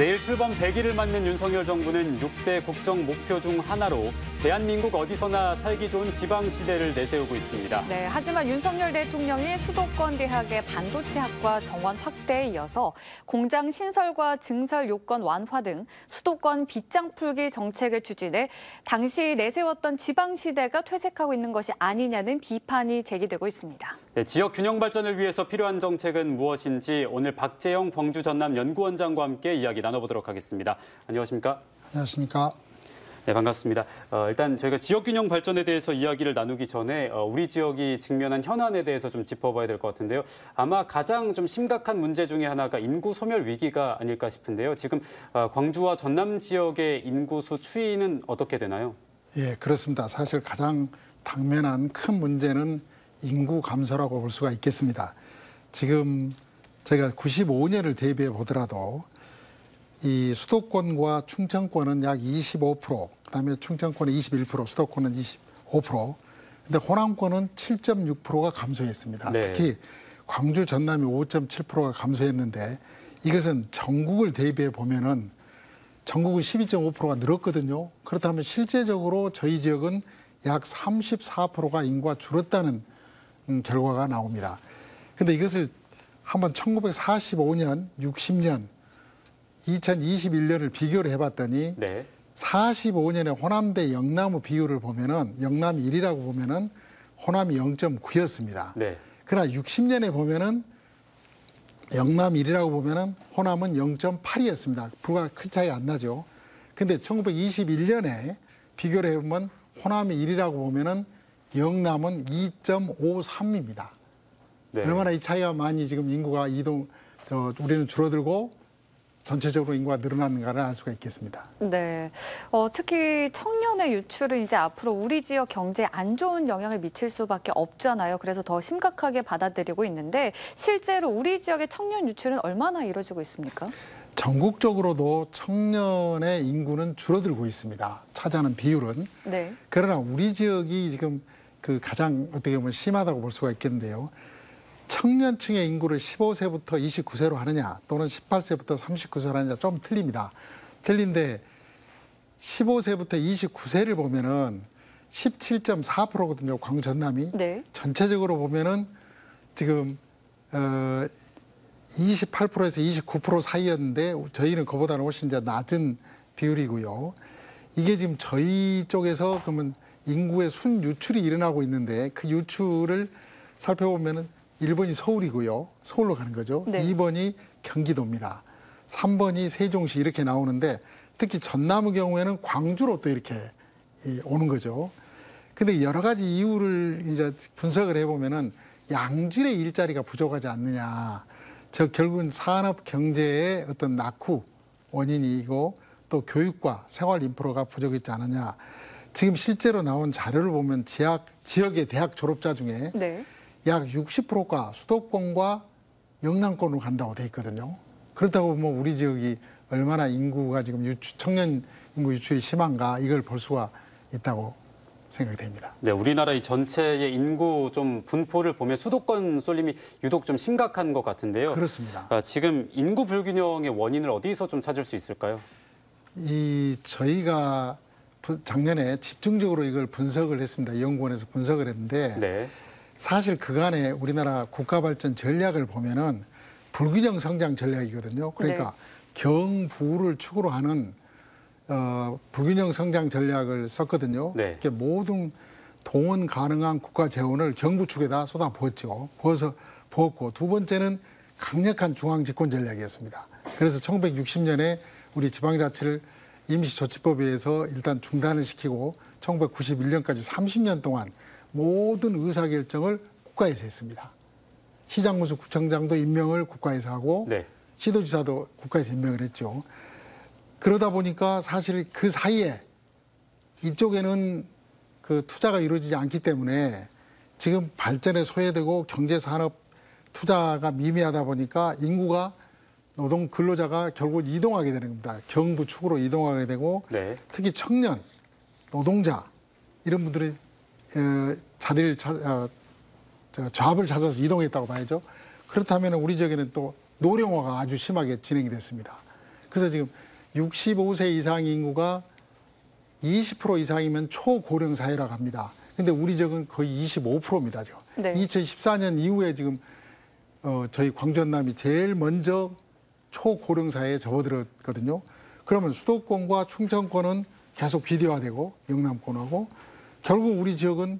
내일 출범 100일을 맞는 윤석열 정부는 6대 국정 목표 중 하나로 대한민국 어디서나 살기 좋은 지방시대를 내세우고 있습니다. 네, 하지만 윤석열 대통령이 수도권 대학의 반도체학과 정원 확대에 이어서 공장 신설과 증설 요건 완화 등 수도권 빚장 풀기 정책을 추진해 당시 내세웠던 지방시대가 퇴색하고 있는 것이 아니냐는 비판이 제기되고 있습니다. 네, 지역 균형 발전을 위해서 필요한 정책은 무엇인지 오늘 박재영 광주 전남 연구원장과 함께 이야기 나눠보도록 하겠습니다. 안녕하십니까? 안녕하십니까? 네, 반갑습니다. 일단 저희가 지역 균형 발전에 대해서 이야기를 나누기 전에 우리 지역이 직면한 현안에 대해서 좀 짚어봐야 될 것 같은데요. 아마 가장 좀 심각한 문제 중에 하나가 인구 소멸 위기가 아닐까 싶은데요. 지금 광주와 전남 지역의 인구수 추이는 어떻게 되나요? 예, 그렇습니다. 사실 가장 당면한 큰 문제는 인구 감소라고 볼 수가 있겠습니다. 지금 저희가 95년을 대비해 보더라도 이 수도권과 충청권은 약 25%, 그다음에 충청권은 21%, 수도권은 25%, 근데 호남권은 7.6%가 감소했습니다. 네. 특히 광주, 전남이 5.7%가 감소했는데 이것은 전국을 대비해 보면은 전국은 12.5%가 늘었거든요. 그렇다면 실제적으로 저희 지역은 약 34%가 인구가 줄었다는 결과가 나옵니다. 근데 이것을 한번 1945년, 60년, 2021년을 비교를 해봤더니 네. 45년에 호남 대 영남 비율을 보면은 영남이 1이라고 보면은 호남이 0.9였습니다. 네. 그러나 60년에 보면은 영남이 1이라고 보면은 호남은 0.8이었습니다. 불과 큰 차이 안 나죠. 근데 1921년에 비교를 해보면 호남이 1이라고 보면은 영남은 2.53입니다. 네. 얼마나 이 차이가 많이 지금 인구가 우리는 줄어들고 전체적으로 인구가 늘어나는가를 알 수가 있겠습니다. 네, 특히 청년의 유출은 이제 앞으로 우리 지역 경제에 안 좋은 영향을 미칠 수밖에 없잖아요. 그래서 더 심각하게 받아들이고 있는데 실제로 우리 지역의 청년 유출은 얼마나 이루어지고 있습니까? 전국적으로도 청년의 인구는 줄어들고 있습니다. 차지하는 비율은. 네. 그러나 우리 지역이 지금 그 가장 어떻게 보면 심하다고 볼 수가 있겠는데요. 청년층의 인구를 15세부터 29세로 하느냐 또는 18세부터 39세로 하느냐 좀 틀립니다. 틀린데 15세부터 29세를 보면은 17.4%거든요. 광주 전남이. 네. 전체적으로 보면은 지금 28%에서 29% 사이였는데 저희는 그보다는 훨씬 이제 낮은 비율이고요. 이게 지금 저희 쪽에서 그러면 인구의 순유출이 일어나고 있는데 그 유출을 살펴보면은 1번이 서울이고요. 서울로 가는 거죠. 네. 2번이 경기도입니다. 3번이 세종시 이렇게 나오는데 특히 전남의 경우에는 광주로 또 이렇게 오는 거죠. 근데 여러 가지 이유를 이제 분석을 해보면은 양질의 일자리가 부족하지 않느냐. 결국은 산업 경제의 어떤 낙후 원인이고 또 교육과 생활 인프라가 부족했지 않느냐. 지금 실제로 나온 자료를 보면 지역의 대학 졸업자 중에 네. 약 60%가 수도권과 영남권으로 간다고 돼 있거든요. 그렇다고 보면 우리 지역이 얼마나 인구가 지금 청년 인구 유출이 심한가 이걸 볼 수가 있다고 생각이 됩니다. 네, 우리나라 이 전체의 인구 좀 분포를 보면 수도권 쏠림이 유독 좀 심각한 것 같은데요. 그렇습니다. 지금 인구 불균형의 원인을 어디서 좀 찾을 수 있을까요? 저희가 작년에 집중적으로 이걸 분석을 했습니다. 연구원에서 분석을 했는데 네. 사실 그간의 우리나라 국가발전 전략을 보면은 불균형 성장 전략이거든요. 그러니까 네. 경부를 축으로 하는 불균형 성장 전략을 썼거든요. 네. 이렇게 모든 동원 가능한 국가 재원을 경부 축에다 쏟아부었죠. 부었고 두 번째는 강력한 중앙 집권 전략이었습니다. 그래서 1960년에 우리 지방자치를 임시조치법에 의해서 일단 중단을 시키고 1991년까지 30년 동안 모든 의사결정을 국가에서 했습니다. 시장군수 구청장도 임명을 국가에서 하고 네. 시도지사도 국가에서 임명을 했죠. 그러다 보니까 사실 그 사이에 이쪽에는 그 투자가 이루어지지 않기 때문에 지금 발전에 소외되고 경제산업 투자가 미미하다 보니까 인구가 노동 근로자가 결국 이동하게 되는 겁니다. 경부 축으로 이동하게 되고 네. 특히 청년, 노동자 이런 분들이 조합을 찾아서 이동했다고 봐야죠. 그렇다면 우리 지역에는 또 노령화가 아주 심하게 진행이 됐습니다. 그래서 지금 65세 이상 인구가 20% 이상이면 초고령 사회라고 합니다. 근데 우리 지역은 거의 25%입니다. 지금. 네. 2014년 이후에 지금 저희 광주 전남이 제일 먼저 초고령 사회에 접어들었거든요. 그러면 수도권과 충청권은 계속 비대화되고 영남권하고 결국 우리 지역은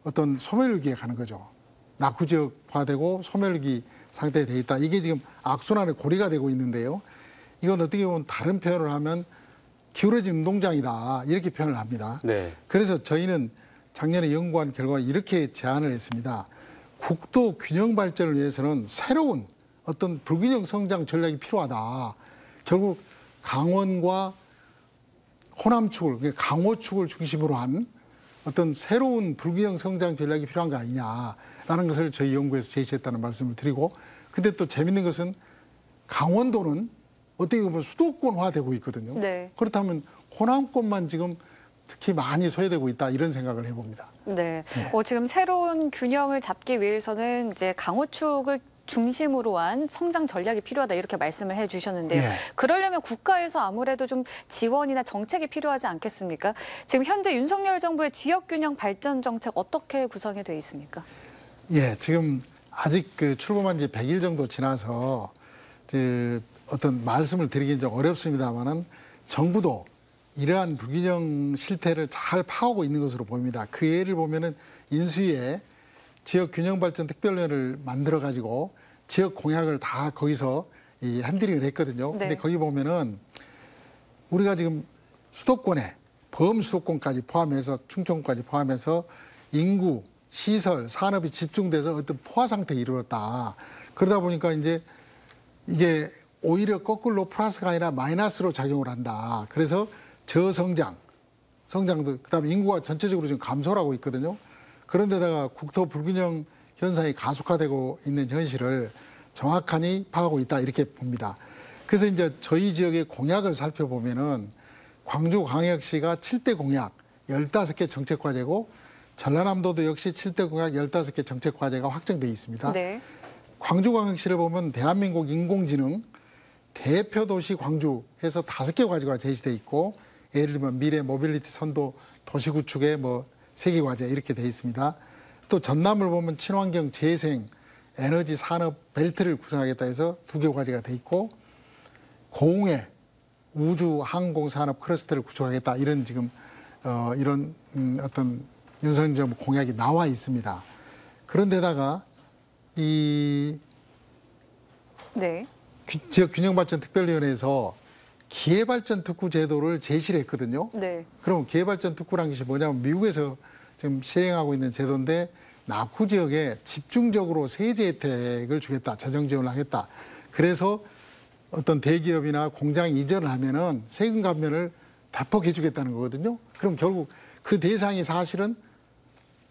어떤 소멸위기에 가는 거죠. 낙후 지역화되고 소멸위기 상태에 돼 있다. 이게 지금 악순환의 고리가 되고 있는데요. 이건 어떻게 보면 다른 표현을 하면 기울어진 운동장이다. 이렇게 표현을 합니다. 네. 그래서 저희는 작년에 연구한 결과 이렇게 제안을 했습니다. 국도 균형 발전을 위해서는 새로운 어떤 불균형 성장 전략이 필요하다. 결국 강원과 호남 축을, 그러니까 강호축을 중심으로 한 어떤 새로운 불균형 성장 전략이 필요한 거 아니냐라는 것을 저희 연구에서 제시했다는 말씀을 드리고, 근데 또 재밌는 것은 강원도는 어떻게 보면 수도권화되고 있거든요. 네. 그렇다면 호남권만 지금 특히 많이 소외되고 있다 이런 생각을 해봅니다. 네. 지금 새로운 균형을 잡기 위해서는 이제 강호축을 중심으로 한 성장 전략이 필요하다 이렇게 말씀을 해주셨는데요. 예. 그러려면 국가에서 아무래도 좀 지원이나 정책이 필요하지 않겠습니까? 지금 현재 윤석열 정부의 지역균형 발전 정책 어떻게 구성이 돼 있습니까? 예, 지금 아직 그 출범한 지 100일 정도 지나서 어떤 말씀을 드리긴 좀 어렵습니다만은 정부도 이러한 불균형 실태를 잘 파악하고 있는 것으로 보입니다. 그 예를 보면은 인수위에 지역균형발전 특별위원회를 만들어 가지고 지역 공약을 다 거기서 핸들링을 했거든요. 네. 근데 거기 보면은 우리가 지금 수도권에 범수도권까지 포함해서 충청까지 포함해서 인구, 시설, 산업이 집중돼서 어떤 포화 상태에 이르렀다. 그러다 보니까 이제 이게 오히려 거꾸로 플러스가 아니라 마이너스로 작용을 한다. 그래서 성장도 그다음에 인구가 전체적으로 지금 감소를 하고 있거든요. 그런데다가 국토 불균형 현상이 가속화되고 있는 현실을 정확하니 파악하고 있다 이렇게 봅니다. 그래서 이제 저희 지역의 공약을 살펴보면은 광주광역시가 7대 공약 15개 정책 과제고 전라남도도 역시 7대 공약 15개 정책 과제가 확정돼 있습니다. 네. 광주광역시를 보면 대한민국 인공지능 대표 도시 광주 해서 5개 과제가 제시돼 있고 예를 들면 미래 모빌리티 선도 도시 구축에 뭐 3개 과제 이렇게 돼 있습니다. 또 전남을 보면 친환경 재생 에너지 산업 벨트를 구성하겠다 해서 2개 과제가 돼 있고 공해 우주 항공 산업 클러스터를 구축하겠다 이런 지금 이런 어떤 윤석열 정부 공약이 나와 있습니다. 그런데다가 이 네. 지역균형발전특별위원회에서 기회발전 특구 제도를 제시를 했거든요. 네. 그럼 기회발전 특구라는 것이 뭐냐면 미국에서 지금 실행하고 있는 제도인데 낙후 지역에 집중적으로 세제 혜택을 주겠다. 재정 지원을 하겠다. 그래서 어떤 대기업이나 공장 이전을 하면은 세금 감면을 대폭 해주겠다는 거거든요. 그럼 결국 그 대상이 사실은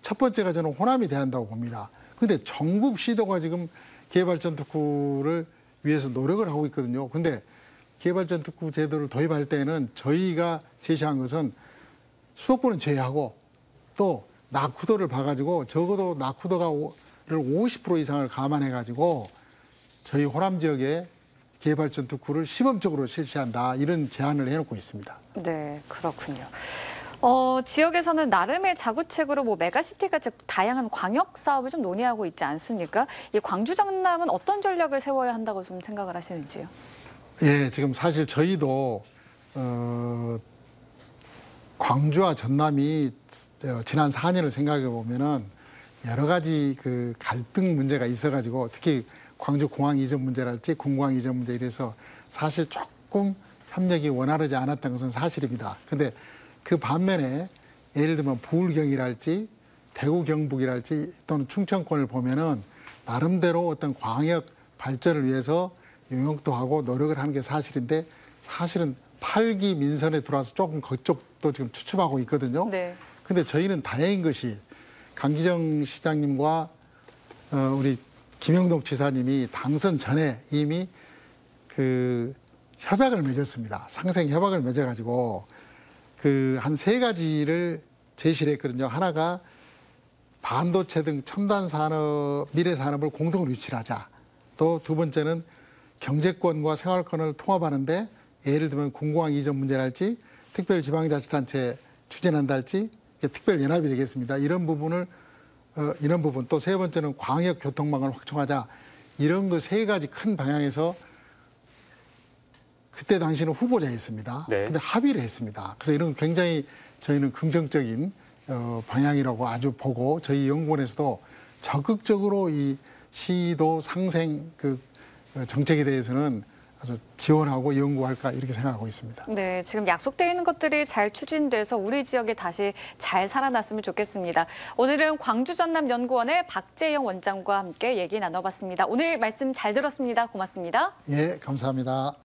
첫 번째가 저는 호남이 돼야 한다고 봅니다. 근데 전국 시도가 지금 기회발전 특구를 위해서 노력을 하고 있거든요. 근데 기회발전 특구 제도를 도입할 때는 저희가 제시한 것은 수도권은 제외하고 또 낙후도를 봐가지고 적어도 낙후도를 50% 이상을 감안해가지고 저희 호남 지역에 기회발전 특구를 시범적으로 실시한다 이런 제안을 해놓고 있습니다. 네, 그렇군요. 지역에서는 나름의 자구책으로 뭐 메가시티 같이 다양한 광역 사업을 좀 논의하고 있지 않습니까? 이 광주 전남은 어떤 전략을 세워야 한다고 좀 생각을 하시는지요? 예, 지금 사실 저희도 광주와 전남이 지난 4년을 생각해 보면은 여러 가지 그 갈등 문제가 있어가지고 특히 광주 공항 이전 문제랄지 군공항 이전 문제 이래서 사실 조금 협력이 원활하지 않았던 것은 사실입니다. 근데 그 반면에 예를 들면 부울경이랄지 대구 경북이랄지 또는 충청권을 보면은 나름대로 어떤 광역 발전을 위해서 용역도 하고 노력을 하는 게 사실인데 사실은 8기 민선에 들어와서 조금 그쪽도 지금 추춤하고 있거든요. 네. 근데 저희는 다행인 것이 강기정 시장님과 우리 김영동 지사님이 당선 전에 이미 그 협약을 맺었습니다. 상생 협약을 맺어가지고 그 한 3가지를 제시를 했거든요. 하나가 반도체 등 첨단 산업, 미래 산업을 공동으로 유치하자. 또 두 번째는 경제권과 생활권을 통합하는데 예를 들면 공공항 이전 문제랄지 특별지방자치단체 추진한다 할지 특별연합이 되겠습니다. 이런 부분 또 세 번째는 광역 교통망을 확충하자 이런 거 세 가지 큰 방향에서 그때 당시는 후보자였습니다. 네. 근데 합의를 했습니다. 그래서 이런 거 굉장히 저희는 긍정적인 방향이라고 아주 보고 저희 연구원에서도 적극적으로 이 시도 상생 정책에 대해서는 아주 지원하고 연구할까 이렇게 생각하고 있습니다. 네, 지금 약속되어 있는 것들이 잘 추진돼서 우리 지역에 다시 잘 살아났으면 좋겠습니다. 오늘은 광주전남연구원의 박재영 원장과 함께 얘기 나눠봤습니다. 오늘 말씀 잘 들었습니다. 고맙습니다. 예, 감사합니다.